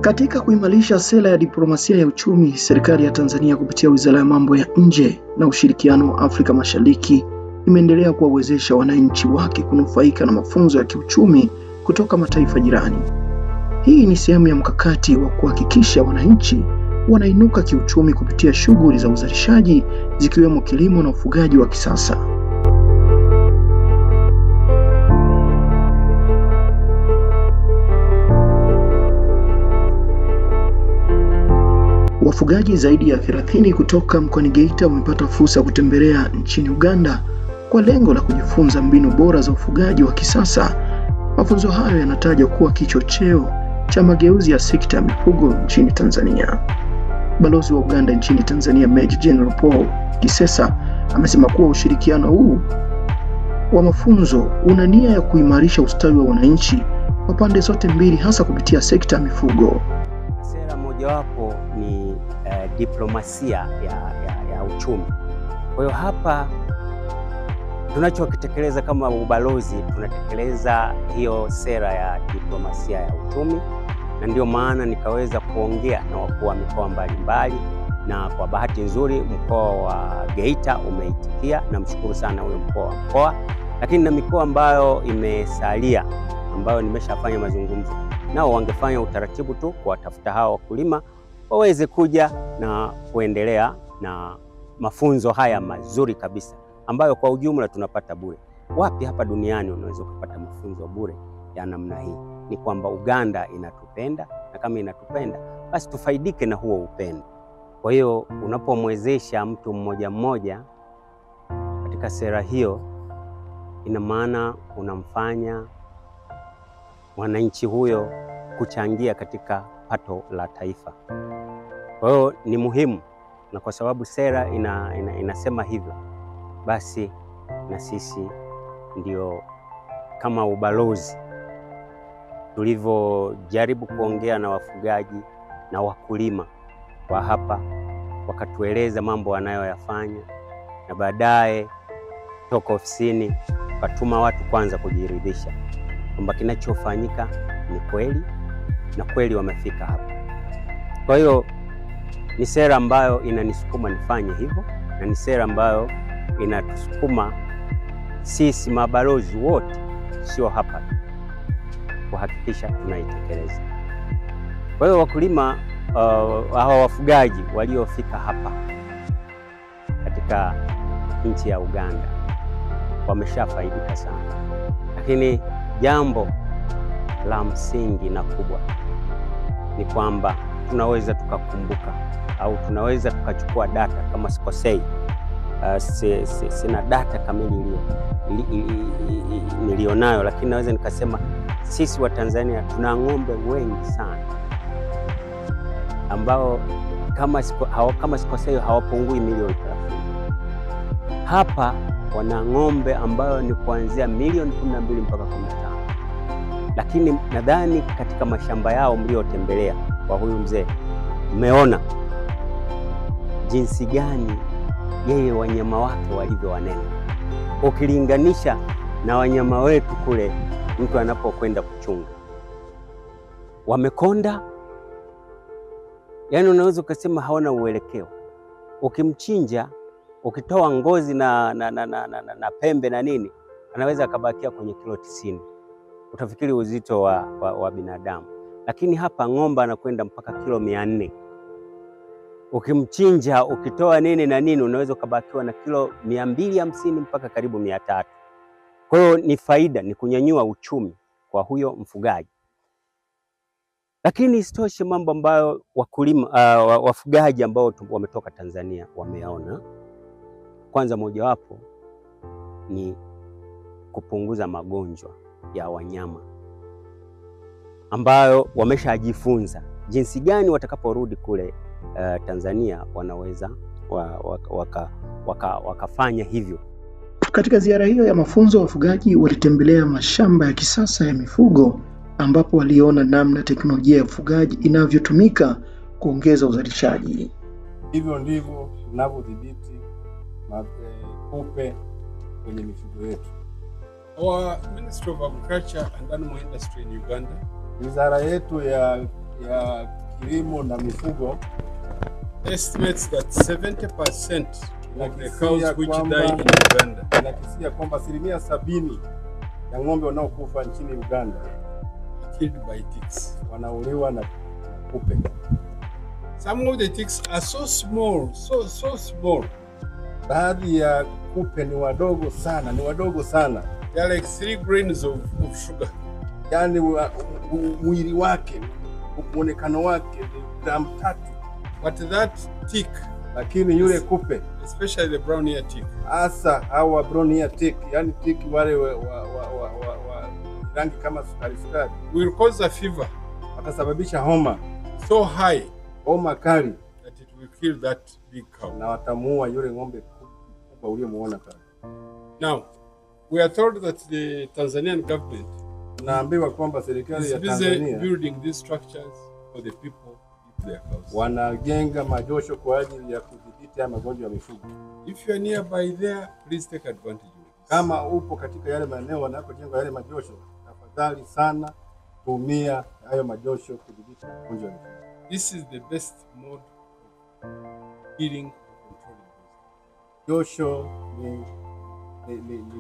Katika kuimarisha sera ya diplomasia ya uchumi, serikali ya Tanzania kupitia Wizara ya Mambo ya Nje na Ushirikiano wa Afrika Mashariki imeendelea kuwawezesha wananchi wake kunufaika na mafunzo ya kiuchumi kutoka mataifa jirani. Hii ni sehemu ya mkakati wa kuhakikisha wananchi wanainuka kiuchumi kupitia shughuli za uzalishaji zikiwemo kilimo na ufugaji wa kisasa. Wafugaji zaidi ya 30 kutoka mkoani Geita wamepata fursa ya kutembelea nchini Uganda kwa lengo la kujifunza mbinu bora za ufugaji wa kisasa. Mafunzo hayo yanatajwa kuwa kichocheo cha mageuzi ya sekta ya mifugo nchini Tanzania. Balozi wa Uganda nchini Tanzania Meja General Paul Kisesa amesema kuwa ushirikiano huu wa mafunzo una nia ya kuimarisha ustawi wa wananchi wa pande zote mbili, hasa kupitia sekta ya mifugo. Sera mojawapo ni diplomasia ya uchumi. Kwa hiyo hapa tunachokitekeleza kama ubalozi, tunatekeleza hiyo sera ya diplomasia ya uchumi, na ndio maana nikaweza kuongea na wakuu wa mikoa mbalimbali, na kwa bahati nzuri mkoa wa Geita umeitikia, na mshukuru sana huyo mkoa wa mkoa. Lakini na mikoa ambayo imesalia, ambayo nimeshafanya mazungumzo nao, wangefanya utaratibu tu kuwatafuta hao wakulima waweze kuja na kuendelea na mafunzo haya mazuri kabisa ambayo kwa ujumla tunapata bure. Wapi hapa duniani unaweza kupata mafunzo bure ya namna hii? Ni kwamba Uganda inatupenda, na kama inatupenda basi tufaidike na huo upendo. Kwa hiyo unapomwezesha mtu mmoja mmoja katika sera hiyo, ina maana unamfanya mwananchi huyo kuchangia katika pato la taifa. Kwa hiyo ni muhimu, na kwa sababu sera inasema hivyo, basi na sisi ndio kama ubalozi tulivyojaribu kuongea na wafugaji na wakulima wa hapa, wakatueleza mambo wanayoyafanya, na baadaye toka ofisini tukatuma watu kwanza kujiridhisha kwamba kinachofanyika ni kweli, na kweli wamefika hapa. Kwa hiyo ni sera ambayo inanisukuma nifanye hivyo, na ni sera ambayo inatusukuma sisi mabalozi wote, sio hapa, kuhakikisha tunaitekeleza. Kwa hiyo wakulima hawa wafugaji waliofika hapa katika nchi ya Uganda wameshafaidika sana, lakini jambo la msingi na kubwa ni kwamba tunaweza tukakumbuka au tunaweza tukachukua data, kama sikosei, sina data kamili nilionayo, lakini naweza nikasema sisi wa Tanzania tuna ng'ombe wengi sana ambao kama sikosei hawapungui milioni 30. Hapa wana ng'ombe ambayo ni kuanzia milioni 12 mpaka 15. Lakini nadhani katika mashamba yao mliotembelea kwa huyu mzee, mmeona jinsi gani yeye wanyama wake walivyo wanene, ukilinganisha na wanyama wetu kule mtu anapokwenda kuchunga. Wamekonda, yani unaweza ukasema hawana uelekeo. Ukimchinja, ukitoa ngozi na pembe na nini, anaweza akabakia kwenye kilo 90. Utafikiri uzito wa binadamu. Lakini hapa ng'ombe anakwenda mpaka kilo 400. Ukimchinja, ukitoa nini na nini, unaweza kubakiwa na kilo 250 mpaka karibu 300. Kwa hiyo ni faida, ni kunyanyua uchumi kwa huyo mfugaji. Lakini isitoshe mambo ambayo wakulima wafugaji ambao wametoka Tanzania wameona, kwanza mojawapo ni kupunguza magonjwa ya wanyama ambayo wameshajifunza jinsi gani watakaporudi kule Tanzania wanaweza wakafanya hivyo. Katika ziara hiyo ya mafunzo, wafugaji walitembelea mashamba ya kisasa ya mifugo ambapo waliona namna teknolojia ya ufugaji inavyotumika kuongeza uzalishaji. Hivyo ndivyo tunavyodhibiti kupe kwenye mifugo yetu. Our Ministry of Agriculture and Animal Industry in Uganda, Wizara yetu ya kilimo na mifugo estimates that 70% of the cows which die in Uganda, inakisia kwamba 70% ya ng'ombe wanaokufa nchini Uganda killed by ticks. wanauliwa na kupe. Some of the ticks are so small, so small. Baadhi ya kupe ni wadogo sana. They are like 3 grains of sugar. Yani mwili wake, muonekano wake ni gramu 3. But that tick, lakini yule kupe, especially the brown ear tick, hasa hawa brown ear tick, yani tick wale wa rangi kama sukari, will cause a fever, watasababisha homa so high, homa kali, that it will kill that big cow, na watamuua yule ng'ombe kubwa uliyomuona pale. Now, we are told that the Tanzanian government, naambiwa kwamba serikali ya Tanzania building these structures for the people to their cows. Wanajenga majosho kwa ajili ya kudhibiti magonjwa ya mifugo. If you are nearby there, please take advantage of this. Kama upo katika yale maeneo wanakojenga yale majosho, tafadhali sana tumia hayo majosho kudhibiti magonjwa ya mifugo. This is the best mode of healing and controlling this. Josho ni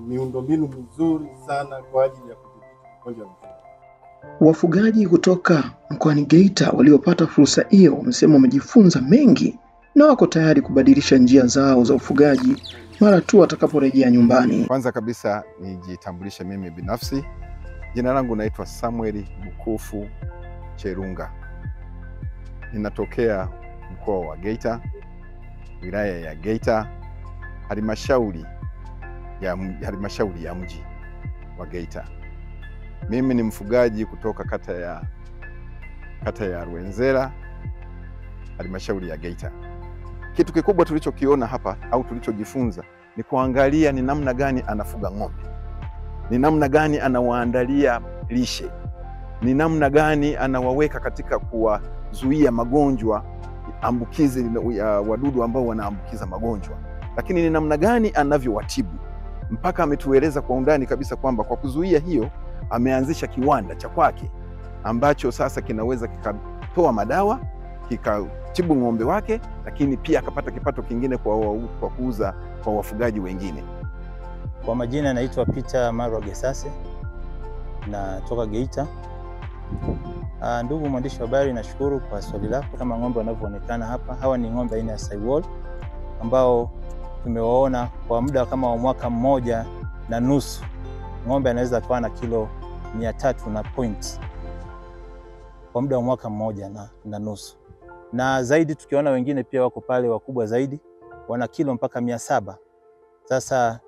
miundombinu mizuri sana kwa ajili ya kudhibiti magonjwa ya mifugo. Wafugaji kutoka mkoani Geita waliopata fursa hiyo wamesema wamejifunza mengi na wako tayari kubadilisha njia zao za ufugaji mara tu watakaporejea nyumbani. Kwanza kabisa nijitambulishe mimi binafsi. Jina langu naitwa Samuel Bukufu Cherunga. Ninatokea mkoa wa Geita, wilaya ya Geita, halmashauri ya mji wa Geita. Mimi ni mfugaji kutoka kata ya Rwenzera, halmashauri ya Geita. Kitu kikubwa tulichokiona hapa au tulichojifunza ni kuangalia ni namna gani anafuga ng'ombe, ni namna gani anawaandalia lishe, ni namna gani anawaweka katika kuwazuia magonjwa ambukizi ya wadudu ambao wanaambukiza magonjwa, lakini ni namna gani anavyowatibu. Mpaka ametueleza kwa undani kabisa kwamba kwa kuzuia hiyo ameanzisha kiwanda cha kwake ambacho sasa kinaweza kikatoa madawa, kikatibu ng'ombe wake, lakini pia akapata kipato kingine kwa kuuza kwa wafugaji wengine. Kwa majina naitwa Peter Marwa Gesase, natoka Geita. Ndugu mwandishi wa habari, nashukuru kwa swali lako. Kama ng'ombe wanavyoonekana hapa, hawa ni ng'ombe aina ya Sahiwal ambao tumewaona kwa muda kama wa mwaka mmoja na nusu. Ng'ombe anaweza kuwa na kilo 300 na point kwa muda wa mwaka mmoja na nusu. Na zaidi tukiona wengine pia wako pale wakubwa zaidi, wana kilo mpaka 700. Sasa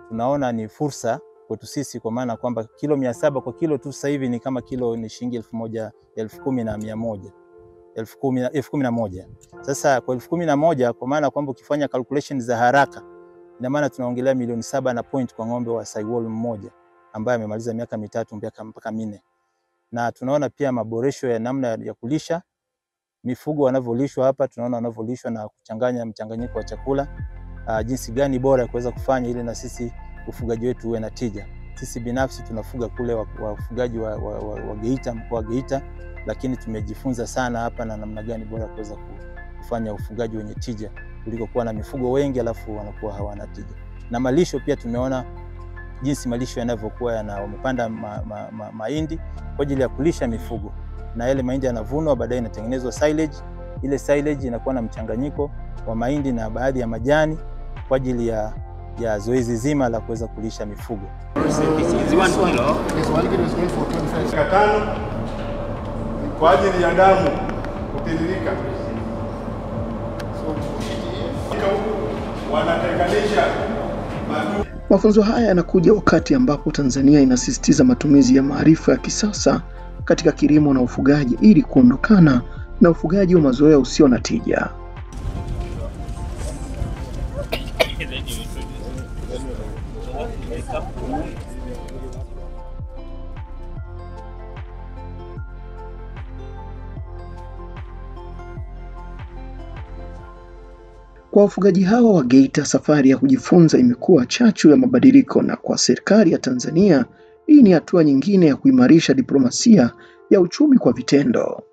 tunaona ni fursa kwetu sisi, kwa maana kwamba kilo 700 kwa kilo tu sasa hivi ni kama kilo ni shilingi 10,100. Sasa kwa 11,000, kwa maana kwamba ukifanya calculation za haraka, ina maana tunaongelea milioni 7 na point kwa ng'ombe wa Sahiwal mmoja ambaye amemaliza miaka 3 mpaka 4. Na tunaona pia maboresho ya namna ya kulisha mifugo wanavyolishwa hapa. Tunaona wanavyolishwa na kuchanganya mchanganyiko wa chakula, jinsi gani bora ya kuweza kufanya ili na sisi ufugaji wetu uwe na tija. Sisi binafsi tunafuga kule wafugaji wa Geita, mkoa wa Geita, lakini tumejifunza sana hapa na namna gani bora kuweza kufanya ufugaji wenye tija kuliko kuwa na mifugo wengi alafu wanakuwa hawana tija. Na malisho pia tumeona jinsi malisho yanavyokuwa wamepanda mahindi kwa ajili ya kulisha mifugo, na yale mahindi yanavunwa baadaye inatengenezwa silage. Ile silage inakuwa na mchanganyiko wa mahindi na baadhi ya majani kwa ajili ya zoezi zima la kuweza kulisha mifugo. Kwa ajili ya damu kutiririka. Wanatenganisha. Mafunzo haya yanakuja wakati ambapo Tanzania inasisitiza matumizi ya maarifa ya kisasa katika kilimo na ufugaji ili kuondokana na ufugaji wa mazoea usio na tija. Kwa wafugaji hawa wa Geita, safari ya kujifunza imekuwa chachu ya mabadiliko, na kwa serikali ya Tanzania, hii ni hatua nyingine ya kuimarisha diplomasia ya uchumi kwa vitendo.